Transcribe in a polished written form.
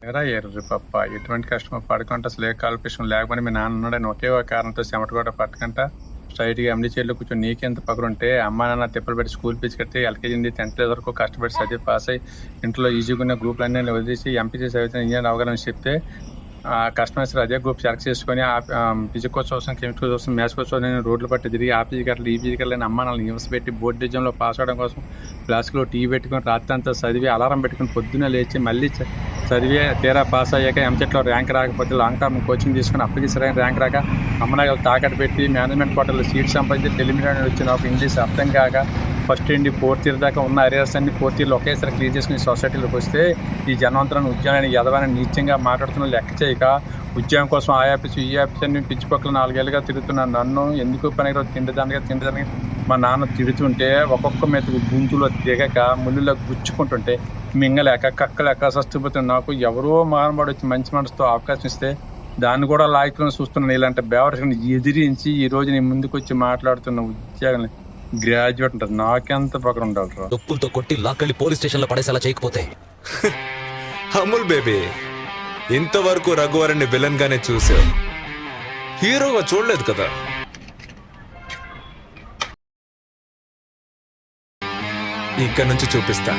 ఎరా ఎర్రి పప్ప ఎటువంటి కష్టమో పడుకుంటా అసలు ఏ కాల్పిష్టం లేకపోతే మీ నాన్న ఉన్నాడని ఒకే ఒక కారణంతో చెమట కూడా పట్టుకుంటా స్ట్రైట్గా ఎండి చేతిలో కూర్చొని నీకెంత పక్కరుంటే అమ్మ నాన్న తిప్పలు పెట్టి స్కూల్ ఫీజు కట్టి ఎల్కేజీ నుండి 10th వరకు కష్టపడి చదివి పాస్ అయ్యి ఇంట్లో ఈజీగా ఉన్న గ్రూపులన్నీ వదిలేసి ఎంపీసీ చదివితే ఇంజనీర్ అవగాలని చెప్తే కస్టమర్స్ అదే గ్రూప్ సెలెక్ట్ చేసుకొని ఫిజిక్స్ కోసం కెమిస్ట్రీ కోసం మ్యాథ్స్ కోసం నేను రోడ్లు పట్టి తిరిగి ఆ పీజీ కట్టలు ఈ పీజీ కట్టలని అమ్మ నాన్న హింస పెట్టి బోర్డు ఎగ్జామ్లో పాస్ అవడం కోసం క్లాస్లో టీ పెట్టుకొని రాత్రి అంతా చదివి అలారం పెట్టుకుని పొద్దున్నే లేచి మళ్ళీ చదివి తీరా పాస్ అయ్యాక ఎంసెట్లో ర్యాంక్ రాకపోతే లాంగ్ టర్మ్ కోచింగ్ తీసుకుని అప్పటికి సరైన ర్యాంక్ రాక అమ్మనాగలు తాకట్టు పెట్టి మేనేజ్మెంట్ కోటలో సీట్ సంపాదించి టెలిమిడియన్ వచ్చిన ఒక ఇంగ్లీష్ అర్థం కాక ఫస్ట్ నుండి 4th ఇయర్ దాకా ఉన్న అరియర్స్ అన్ని 4th ఇయర్లో ఒకేసారి క్లియర్ చేసుకుని సొసైటీలోకి వస్తే ఈ జనవంతరాన్ని ఉద్యోగాన్ని ఎదవాలని నీచంగా మాట్లాడుతున్న లెక్క చేయక ఉద్యోగం కోసం ఆ ఆఫీస్ ఈ ఆఫీస్ అని పిచ్చి పక్కల 4 ఏళ్ళుగా తిరుగుతున్నాను. నన్ను ఎందుకు పనికిరాదు తిండిదానికి మా నాన్న తిడుతుంటే ఒక్కొక్క మెతుకు గుంతులో దిగక ముళ్ళులో గుచ్చుకుంటుంటే మింగలేక కక్కలేక సస్తుపోతుంది. నాకు ఎవరో మానవాడు వచ్చి మంచి మనసుతో అవకాశం ఇస్తే దాన్ని కూడా లాయకులను చూస్తున్నాను. ఇలాంటి బేవరని ఎదిరించి ఈ రోజు నీ ముందుకు వచ్చి మాట్లాడుతున్న ఉద్యోగాన్ని గ్రాడ్యుయేట్ ఉంటుంది. నాకెంత పక్కన ఉండాలి రా. డొప్పులతో కొట్టి లాక్కల్ని పోలీస్ స్టేషన్ లో పడేసేలా చేయకపోతే అమూల్ బేబీ ఇంతవరకు రఘువరన్ని విలన్ గానే చూసావు, హీరోగా చూడలేదు కదా. ఇక్కడ నుంచి చూపిస్తా.